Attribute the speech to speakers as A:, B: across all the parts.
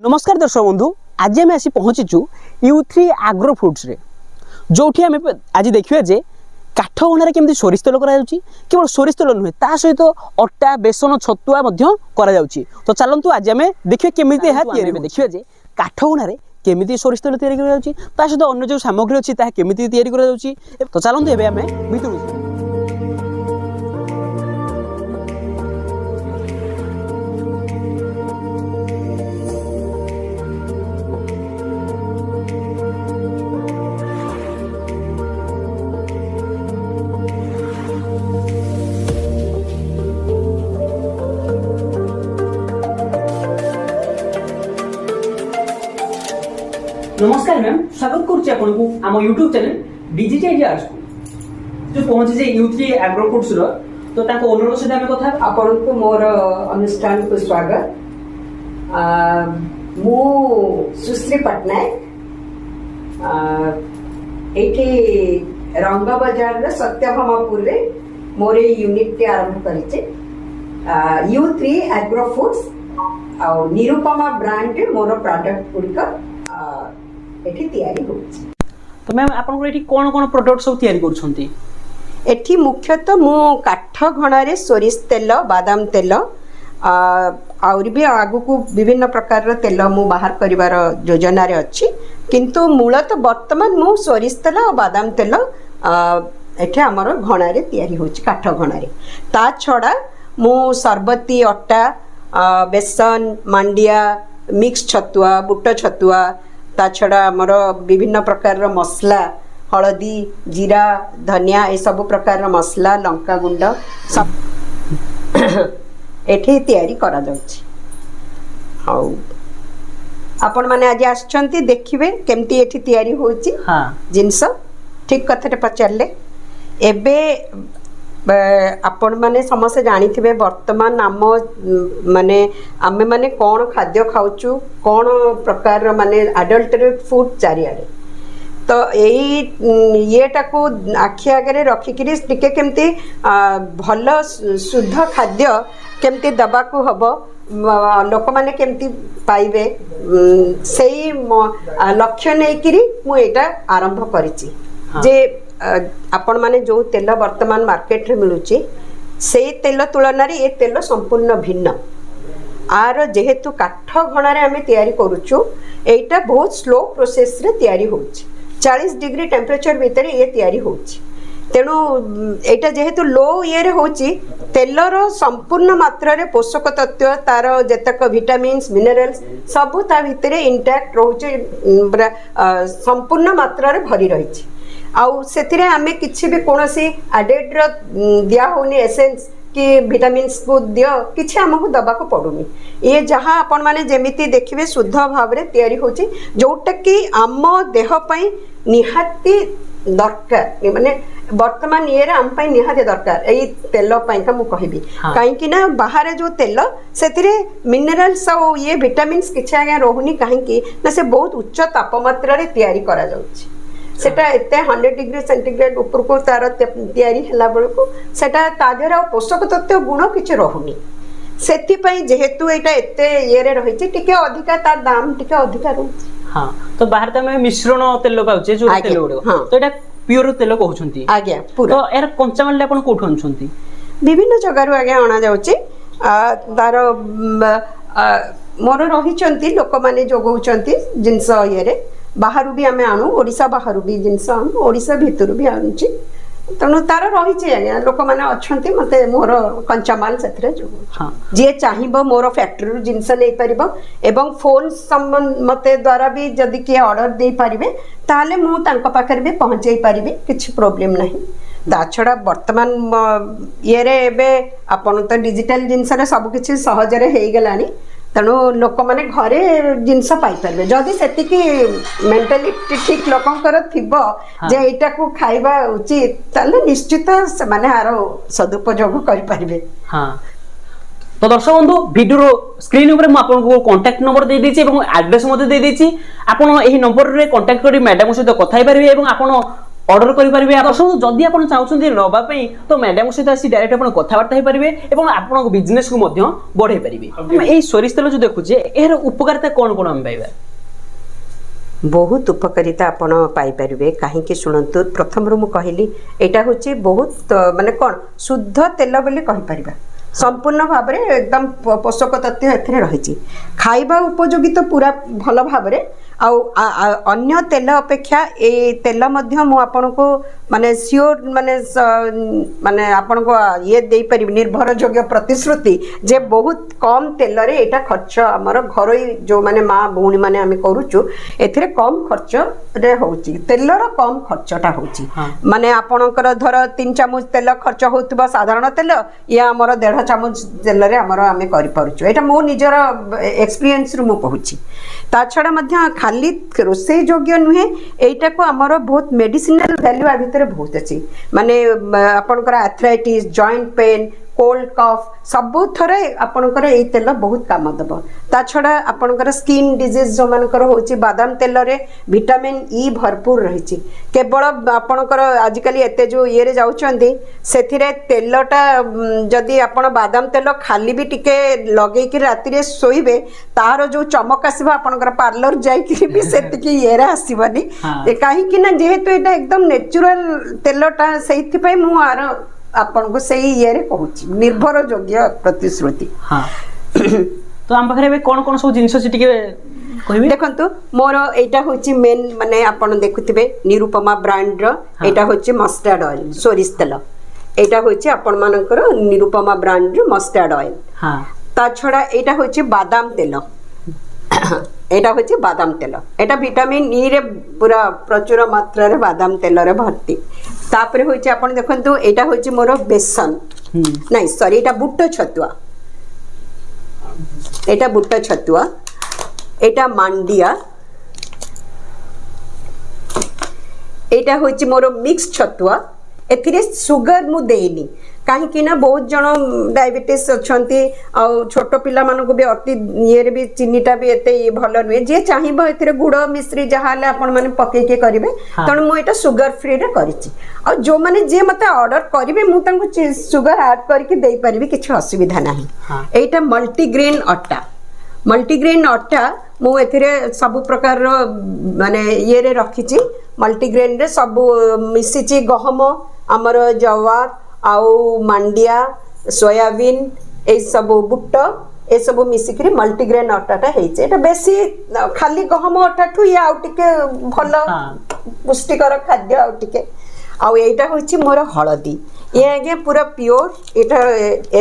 A: नमस्कार दर्शक बंधु, आज आम आसी पहुँचीचु U3 एग्रो फूड्स रे जो आम आज देखिए जे काठ गणारे केमती सोरिष तेल केवल सोरिष तेल नुहे ता सहित अटा बेसन छतुआ तो चलतु आज आम देखिए केमी देखिए जे काठ गणारे केमी सोरिष तेल या सहित अन्य जो सामग्री अच्छी केमी तो चलतु एवं आम भितर नमस्कार मैम, स्वागत करुँ आम यूट्यूब चैनल डिजिटल आर्ट्स को जो पहुंचे U3 एग्रो फूड्स तो ओनर सहित आम कथा
B: आपको मोर अनुष्ठान को स्वागत। मु सुश्री पट्टनायक ये रंग बजार सत्यभामापुर रे मोर यूनिट आरंभ करिचे U3 एग्रो फूड्स और निरुपमा ब्रांड मोर प्रोडक्ट गुड़िक एठी तैयारी होछि।
A: तो मैम आपन एठी कोन कोन प्रोडक्ट सब तैयारी करछंती?
B: एठी मुख्यतः मु काठ घणारे सोरिष तेल बादाम तेल आउर भी आगु को विभिन्न प्रकार तेल मु बाहर करिवार योजना रे अछि, किंतु मूलतः वर्तमान मु सोरिष तेल और बादाम तेल एठी हमर घणारे तैयारी होछि काठ घणारे। ता छडा मु सरबती अट्टा बेसन मांडिया मिक्स छतुआ बुट छतुआ ता छड़ा आमर विभिन्न प्रकार मसला हलदी जीरा धनिया ए सब प्रकार मसला लंका गुंड सब एठी तैयारी करा जाउछि। हाउ आपण माने आज आछंती देखिबे केमती एठी तैयारी होछि।
A: हां
B: जिंस ठीक कथरे पचारले एबे आपण माने समस्त जानी थे वर्तमान आम माने आमे माने कौन खाद्य खाऊचु कौन प्रकार माने अडल्टरेट फूड चारिआडे तो येटा को आखि आगे रखिकी टिके केमती भल शुद्ध खाद्य केमती दबा को हबो लोक माने केमती पाइबे से लक्ष्य नहीं करी मु एटा आरंभ करिछि। जे आपण माने जो तेल वर्तमान मार्केट रे मिलुची से तेल तुलन ये तेल संपूर्ण भिन्न आर जेहेतु काठ घणारे आमे तैयारी करूचु एटा बहुत स्लो प्रोसेस रे तैयारी होची 40 डिग्री टेम्परेचर भीतर ये तैयारी होची तेणु एटा जेहेतु लो ये रे होची तेलर संपूर्ण मात्रा रे पोषक तत्व तार जेतक विटामिन्स मिनरल्स सब ता भीतर इंटैक्ट रहउची संपूर्ण मात्रा रे भरी रहिची आउ से आमे किसी भी कौन सी एडेड दिया होनी एसेंस कि विटामिन्स को दियो किसी आमको दबा को पड़ुनी ये जहाँ आपण माने जेमिति देखिबे शुद्ध भाव रे तैयारी होची जोटा कि आम देह पई निहाती दरकार माने वर्तमान ये आम पई निहाती दरकार एई तेल पई का मु कहबी काहे कि ना बाहर जो तेल सेतिरे मिनरल्स और ये विटामिन्स किछि आगे रहउनी काहे कि ना से बहुत उच्च तापमात्रा रे तैयारी करा जाउची सेटा एते 100 डिग्री सेंटीग्रेड ऊपर को तार तैयारी हला बेल को सेटा तादेर आ पोषक तत्व गुण किछि रहउनी सेति पई जेहेतु एटा एते ये रे रहिछि टिके अधिका तार दाम टिके अधिका रहउछि।
A: हां तो बाहर त मैं मिश्रण तेल पाउचे जो तेल उडो तो एटा प्योर तेल कहउछंती
B: आज्ञा पूरा
A: तो यार कंचा माल आपण कोठु अनछंती
B: विभिन्न जगह रु आगे आना जाउछि तार मोर रहिचंती लोक माने जोगउचंती जिंस ये रे बाहर भी आमे आणु ओडिसा बाहर भी जिनस आणु ओडिसा भितर भी आणुची तेणु तार रही आज्ञा लोक मैंने अच्छा मत मोर कंचा माल से जी चाहिए मोर फैक्ट्री जिनस नहीं पार एवं फोन मत द्वारा भी जदि किए ऑर्डर दे पारे ताले मुझे भी पहुँचे पारि किसी प्रोब्लेम ना ता छड़ा वर्तमान ये आपन तो डिजिटल जिनस सब किसी सहजरे हो गलानी तेणु लोक मैंने घरे जिनस पाइपर जदि से मेंटालिटी ठीक लोकंकर थिबो जे एटा को खाइबा उचित ताले निश्चित से माने आरो सदुपयोग करि परिबे।
A: हां तो दर्शक बंधु वीडियो स्क्रीन ऊपर मु आपन को कांटेक्ट नंबर दे देछि एवं एड्रेस मध्ये दे देछि आपन एही नंबर रे कांटेक्ट करी मैडम सहित कथा पारे एवं आपन ऑर्डर करि परिबे दर्शक जदि आपण चाहुछन नबा पई तो मैडम सहित आसी डायरेक्ट आपण कथावार्ता हे परिबे एवं आपण बिजनेस को मध्य बढ़े परिबे एई सोरिष तेल जो देखुचे एहर उपकारिता कोन कोन हम पाइबा
B: बहुत उपकारिता आपण पाई परिबे काहेकि शुणंतु प्रथम रु मु कहली एटा होची बहुत माने कोन शुद्ध तेल बोली कहि परिबा संपूर्ण भाव में एकदम पोषक तत्व एथिरे रहिछि खाइबा उपयोगी तो पूरा भल भाव में अन्य तेल अपेक्षा ए तेल मध्य मु आपन को माने सियोर माने माने आपन को ये दे परिबे निर्भर योग्य प्रतिश्रुति जे बहुत कम तेल रे एटा खर्च हमर घरोई जो माने माँ भौणी माने आमे करूछु एथिरे कम खर्च रे होउछि तेलर कम खर्चटा होउछि माने आपनकर धर 3 चामच तेल खर्च होतबा साधारण तेल या हमर 1.5 चामच तेल रे हमर आमे करि परछु एटा मो निजर एक्सपीरियंस रु मु कहूछि ता छडा मध्य खाली रोसे योग्य नुहे एटा को हमर बहुत मेडिसिनल वैल्यू आ भितर बहुत अछि माने आपनकर arthritis joint pain cold cough सबु थरे आपनकर ए तेल बहुत काम दबो ता छडा आपनकर स्किन डिजीज जो मानकर होची बादाम तेल रे विटामिन ई भरपूर रहिछि केवल आपनकर आजिकली एते जो ये रे जाउचंदी सेथिरे तेलटा जदी आपण बादाम तेल खाली भी टिके लगेई कि राति रे सोइबे तार जो चमक आसीबा आपनकर पार्लर जाई कि भी सेतिकी ये रे आसीबनी काहे कि ना जेहेतु एटा एकदम नेचुरल तेलटा सेति पय मु आर आपन को सही ये रे कहूची निर्भर योग्य प्रतिश्रुति
A: हां तो हम पाखरे कोन कोन सब जिंस से टिके कहबे
B: देखंतु मोर एटा होची मेन माने आपन देखुथिबे निरुपमा ब्रांड रो एटा होची मस्टर्ड ऑयल सोरिष तेल एटा होची आपन मानकर निरुपमा ब्रांड रो मस्टर्ड ऑयल
A: हां
B: ता छडा एटा होची बादाम तेल एटा होची बादाम तेल एटा विटामिन ई रे पूरा प्रचुर मात्रा रे बादाम तेल रे भर्ती तापरे होची आपण देखंतु एटा होची मोर बेसन नहीं सॉरी एटा बुट्ट छतुआ एटा बुट्ट छतुआ एटा मांडिया एटा होची मोर मिक्स छतुआ एथिरे सुगर मु देनी काहे कि ना बहुत जन डायबिटीज अछंती आ छोट पिला मानको भी अति ये रे भी चीनीटा भी एते भलो नुए जे चाहिबो एथिरे गुड़ मिश्री जहाले आपण माने पके के करिवे तण मु एटा सुगर फ्री रे करिछि आ जो माने जे मते ऑर्डर करिवे मु तांको सुगर ऐड करके देई परिबी किछ असुविधा नाही एटा मल्टीग्रेन आटा मु एथिरे सब प्रकार रो माने ये रे रखिछि मल्टीग्रेन रे सब मिसिछि गहम हमर जवार आउ मांडिया सोयाबीन ए सब बुट्ट ए सब मिसिकरी मल्टीग्रेन आटाटा हेइছে এটা बेसी खाली गहम आटा ठु या आउ टिके भलो पुष्टिकर खाद्य आउ टिके आउ एटा होछि मोर हळदी ये आगे पूरा प्योर एटा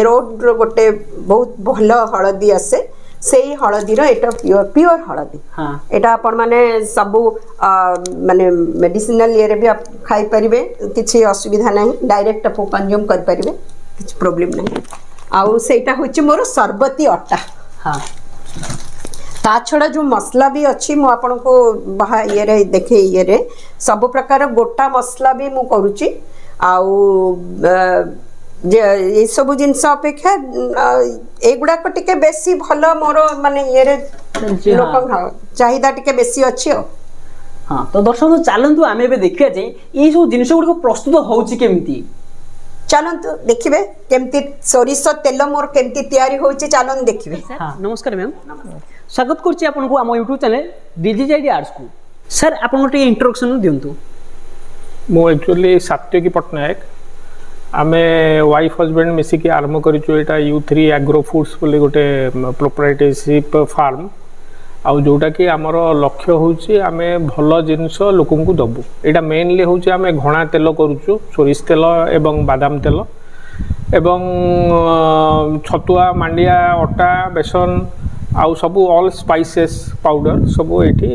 B: एरोड रो गोटे बहुत भलो हळदी आसे सेही हळदी रो एटा प्योर हळदी एटा आपण माने सब माने मेडिसिनल ये रे भी आप खाई परिबे किछि असुविधा नाही डायरेक्ट आप कंज्यूम कर परिबे किछि प्रॉब्लम नाही आउ सेटा होछि मोर सरबती आटा ता छड़ा जो मसला भी अच्छी मु आपन को बाहा ये रे देखे ये रे सब प्रकार गोटा मसला भी मु करूची आउ जे ये सब जिनस अपेक्षा एगुडा को टिके बेसी भलो मोर माने ये रे लोक चाहिदा टिके बेसी अछि हां
A: तो दर्शक चलंतु आमे बे देखिया जे ई सब जिनस गुड को प्रस्तुत होउची केमती
B: चलंतु देखिबे केमती सोरिष तेल मोर केमती तयारी होउची चलन देखिबे
A: हां नमस्कार मैम स्वागत करछि आपन को हम YouTube चैनल डीजीजेडी आर्ट्स को सर आपन को इंट्रोडक्शन दियंतु
C: मो एक्चुअली सात्यकी पटनायक आमे वाइफ हस्बैंड मिसिकी आरंभ करिछु एटा U3 एग्रो फूड्स बोले गोटे प्रोप्राइटरशिप फार्म आउ जोटा कि आमर लक्ष्य होउची आमे भलो जिंस लोकन को दबु एटा मेनली होउची आमे घणा तेल करूछु सोरिष तेल एवं बादाम तेल एवं छतुआ मांडिया आटा बेसन आउ सब ऑल स्पाइसेस पाउडर सब एठी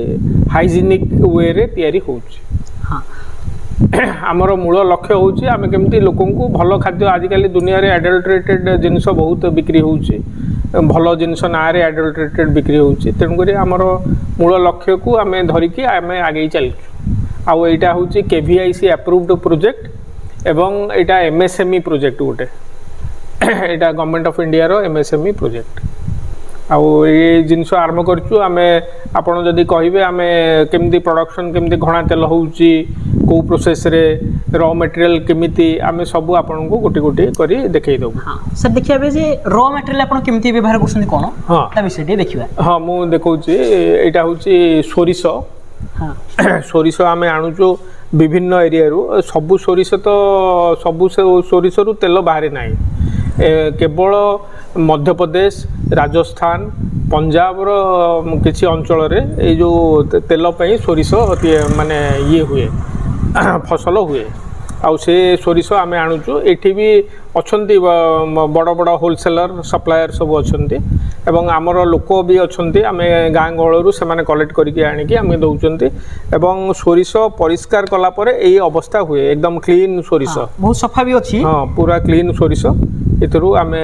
C: हाइजीनिक वे रे तयारी होउची
A: हां
C: आमर मूल लक्ष्य होउची आमे केमती लोकन को भलो खाद्य आजिकली दुनिया रे एडल्टरेटेड जिंस बहुत बिक्री होउची भलो जिंस ना रे एडल्टरेटेड बिक्री होउची तेन करी आमर मूल लक्ष्य को आमे धरि कि आमे आगे चल आउ एटा होउची केवीआईसी अप्रूव्ड प्रोजेक्ट एवं एटा एमएसएमई प्रोजेक्ट गोटे एटा गवर्नमेंट ऑफ इंडिया रो एमएसएमई प्रोजेक्ट आउ ये जिनस आरंभ करछु आमे आपण जदी कहिबे आमे केमती प्रोडक्शन केमती घणा तेल होउची को प्रोसेस रे रॉ मटेरियल केमिति आमे सब आपन को गोटी गोटी करी देखै दबु।
A: हां सर देखिया बे जे रॉ मटेरियल आपन केमिति व्यवहार करछन कोन
C: हां
A: ता विषय टे देखिबा।
C: हां मु देखौची एटा होची सोरिस।
A: हां
C: सोरिस आमे आणुचो विभिन्न एरिया रु सब सोरिस तो सब सोरिस रु तेल बाहर नाही केवल मध्य प्रदेश राजस्थान पंजाब रो किछि अंचल रे ए जो तेल पई सोरिस माने ये हुए फसल हुए आउ से सोरिस आमे आणुचु एठी भी अछंती बड़ बड़ होलसेलर सप्लायर सब अछंती एवं आमर लोक भी अछंती आमे गाँ गहलरू से माने कलेक्ट करके आनिकी आमे दउचंती एवं सोरिस परिष्कार कला परे एई अवस्था हुए एकदम क्लीन सोरिस
A: बहुत सफा भी अछि।
C: हां पूरा क्लीन सोरिस एतरु आमे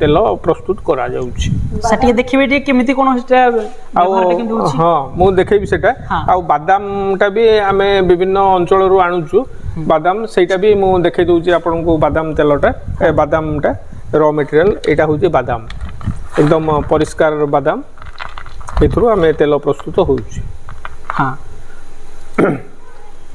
C: तेल प्रस्तुत करा जाउछि।
A: सटिए देखिबे जे केमिति कोन होस्टा व्यवहार टा केमिति होछि।
C: हां मु देखैबि सेटा आ बादाम टा भी आमे विभिन्न अंचल रु आणुछु बादाम सेटा भी मु देखै दउछि आपन को बादाम तेलटा बादामटा रॉ मटेरियल एटा होछि बादाम एकदम परिष्कार बादाम एथरु आमे तेल प्रस्तुत होउछि।
A: हां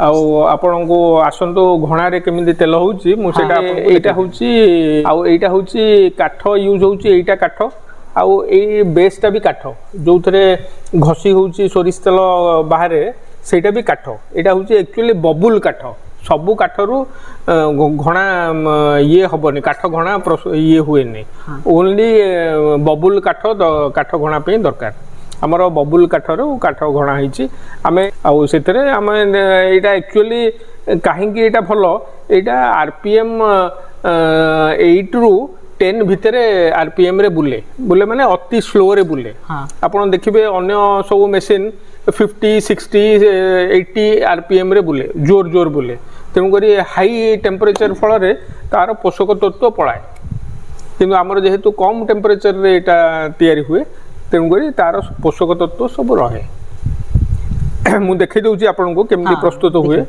C: आउ आपन को आसंतो घणा रे केमिति तेल होउछि मु सेटा एटा होउछि आउ एटा होउछि काठ यूज होउछि एटा काठ आउ ए बेसटा भी काठ जो थरे घसी होउछि सोरिस तेल बाहरे सेटा भी काठ एटा होउछि एक्चुअली बबुल काठ सबु काठरू घणा ये हबनी काठ घणा ये हुए नहीं ओनली बबुल काठ काठ घणा पे दरकार आमर बबुल काठरू काठ घणा हिची आमे आउ सेतरे आमे एटा एक्चुअली काहेकि एटा भलो एटा आरपीएम 8 रु 10 भितरे आरपीएम रे बुले बुले माने अति स्लो रे बुले। आपण देखिबे अन्य सब मशीन 50 60 80 आरपीएम रे बुले जोर जोर बुले तेणु करी हाई टेम्परेचर फल रे तार पोषक तत्व पलाए किंतु आमर जेहेतु कम टेम्परेचर रे एटा तयारी हुए तेणु करी तार पोषक तत्व सब रहे। मु देखै दउची आपन को केमती प्रस्तुत हुए।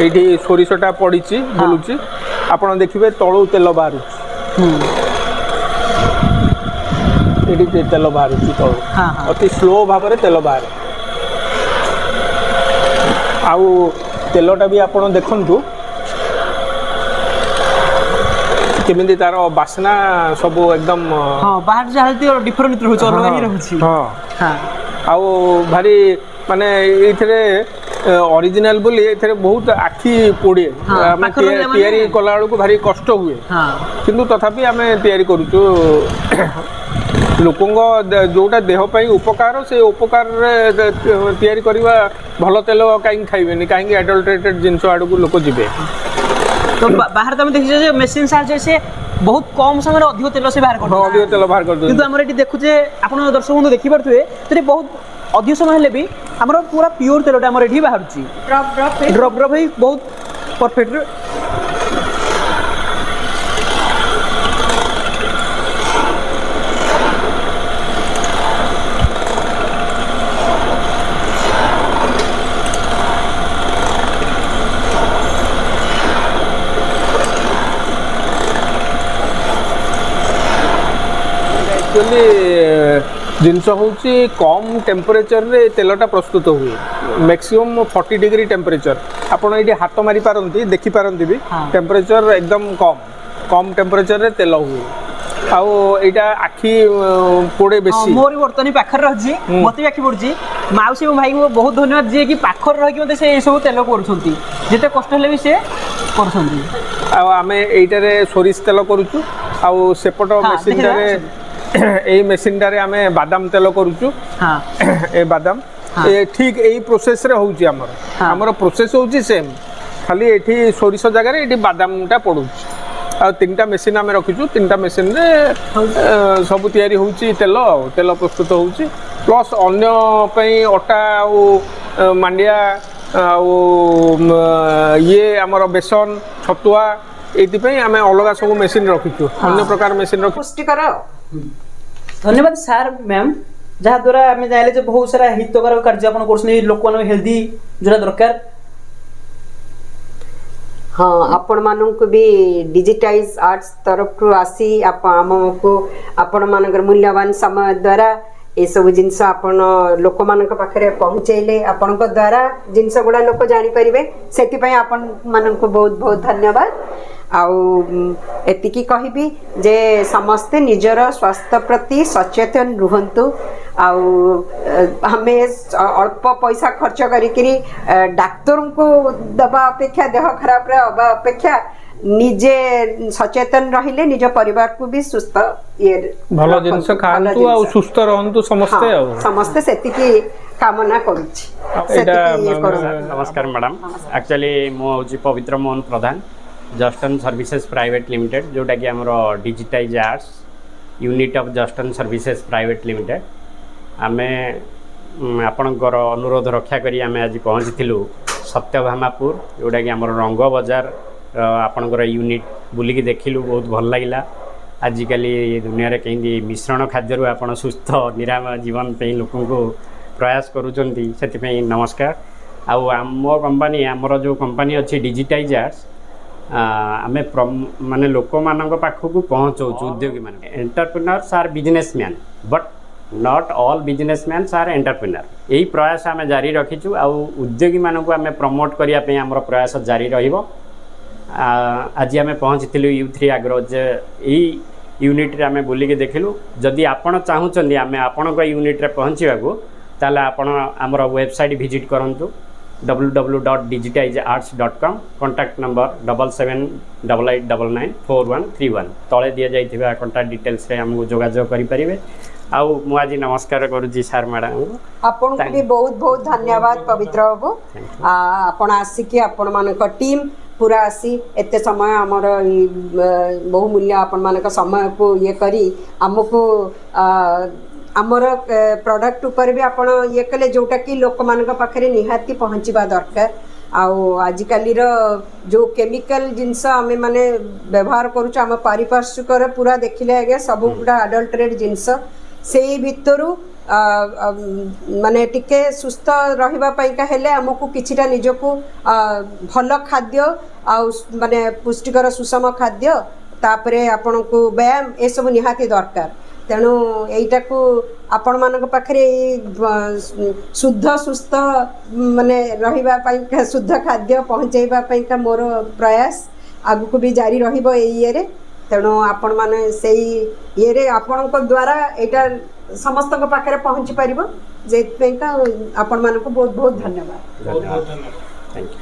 C: एठी सोरिसटा पड़ीची बोलुची आपण देखिबे तळू तेल बाहरुची एठी तेल बाहरुची तळू अति स्लो भाबरे तेल बाहर आउ तेलटा भी आपण देखंतु केमिति तार बासना सब एकदम
A: हां बाहर जहालती डिफरेंट रहउछ अलग ही रहउछ।
C: हां हां आउ भारी माने एथरे ओरिजिनल बोली एथरे बहुत आखी पोड़े तैयारी कला को भारी कष्ट हुए किंतु तथापि आमे तैयारी करूछु लोकंग जोटा देह पई उपकार से उपकार तैयारी करबा भलो तेल काई खाइबेनी काई एडल्टरेटेड जिंस आडू को लोक जिबे
A: तो बाहर तमे देखि जे मशीन साहाय्य से बहुत कम समय अधिक तेल से बाहर कर
C: अधिक तेल बाहर कर
A: किंतु हमर एटी देखु जे आपण दर्शक बंधु देखि परथुए तरी बहुत अधिक समय ले भी हमर पूरा प्योर तेलटा हमर एठी बाहरची ड्रॉप ड्रॉप ही बहुत परफेक्ट
C: जिनस हूँ कम टेम्परेचर रे तेलटा प्रस्तुत हुए मैक्सिमम 40 डिग्री टेम्परेचर आपड़ ये हाथ मारी पारती देखी पारती भी टेम्परेचर एकदम कम टेम्परेचर रे तेल हुए आउ एटा आखी पोड़े बेसी
A: मोर बर्तनी पाखर रही मते आखी पड़ची माउसी भाई को बहुत धन्यवाद जे कि पाखर रही मते से सब तेल करूछंती जेते कष्ट हेले भी से करूछंती
C: आमे एटारे सोरिस तेल करूछु आउ सेपट मशीन रे ए मशीन रे आमे बादाम तेल करूछु ए बादाम ए ठीक एई प्रोसेस रे होउची हमर प्रोसेस होउची सेम खाली एठी सोरिस जगह रे एठी बादामटा पडुची आ तीनटा मशीन आमे रखिछु तीनटा मशीन रे सब तयारी होउची तेल प्रस्तुत होउची प्लस अन्य पई अटा आ मांडिया आ ये हमर बेसन छतुआ एथि आम अलग सब मेसीन रखीचु अन्य प्रकार मेसीन
B: पुष्टिकर
A: धन्यवाद सार मैम जहाँ द्वारा आम जाने बहुत सारा हितकर कार्य आप लोक हेल्दी जोड़ा दरकार
B: हाँ आपण मानक भी डिजिटाइज आर्ट्स तरफ आसी आमको आपण मानकर मूल्यवान समय द्वारा ये सब जिनस आपण लोक मान पाखे पहुँचेले आपण द्वारा जिनस गुड़ा लोक जानीपर से आपण मान बहुत बहुत धन्यवाद। आती कहबी जे समस्ते निजर स्वास्थ्य प्रति सचेतन रुहंतु। आमे अल्प पैसा खर्च करी डाक्तर को दबा अपेक्षा देह खराब रे अबा अपेक्षा निजे सचेतन रहिले निज परिवार को भी सुस्थ ये
C: भलो जिंस खांतु आ सुस्थ रहंतु समस्ते
B: समस्ते सेतिकी कामना करूची।
D: नमस्कार मैडम, एक्चुअली मो होची पवित्र मोहन प्रधान जस्टन सर्विसेज प्राइवेट लिमिटेड जोटा कि आमर digitise arts unit of Justin services private limited आमे आपणकर अनुरोध रक्षा करी आमे आज पहुँची सत्यभामापुर जोटा कि आमर रंग बजार आपणकर यूनिट बुलिकी देखिलु बहुत भल लगिला। आजिकल दुनिया रे कहीं मिश्रण खाद्य आपण सुस्थ निराम जीवन पे लोक प्रयास करुचंती से नमस्कार। आम कंपनी आमर जो कंपनी अच्छी डिजिटाइज आर्ट्स आमे माने लोक मान पाखक पहुँचाऊँ उद्योगी मान entrepreneurs are businessman but not all businessman are entrepreneur. यही प्रयास आम जारी रखीचु उद्योगी मानक आम प्रमोट करने आमर प्रयास जारी रहिबो। आज आम पहुँची U3 आग्रो जे यही यूनिट आम बुलिकी देखिलु। जदि आपण चाहूँगी आम आपण यूनिट पहुँचवाक ताले आपण आमर वेबसाइट विजिट करंतु www.digitizearts.com कॉन्टैक्ट नंबर 7788994131 तले दि जाइथिबा कॉन्टैक्ट डिटेल्स रे हमको जोगाजोग करि परिबे। आउ मु आज नमस्कार करूची सर मैडम
B: आपन को भी बहुत बहुत धन्यवाद पवित्र बाबू। आपण आसिकी आपण मानक टीम पूरा आसी एते समय हमर बहुमूल्य आपण मानक समय को ये करी हमको आमर प्रोडक्ट ऊपर भी आपण ये कले जोटा कि लोक मान पाखे निहाती पहुँचवा दरकार। आजिकल जो केमिकल जिनस आम माने व्यवहार करुच आम पारिपार्श्विक पूरा देखिले आगे सब गुड़ा अडल्टरेट जिनस से भितर माने टिके सुस्थ रहिबा हेले आमको किछिटा निजको भल खाद्य माने पुष्टिकर सुषम खाद्य तापरे आपण को व्यायाम ए सब निहाती दरकार। तेणु यहीटा को आपण मान पाखे शुद्ध सुस्थ माने रहिबा पई शुद्ध खाद्य पहुँचैबा पई मोर प्रयास आगु को भी जारी रहिबो ये रे। तेणु आपण माने सेही ये रे आपण को द्वारा एटा समस्त को पाखे पहुँची पारिबो। जे आपण मान को बहुत बहुत धन्यवाद।
D: Thank you.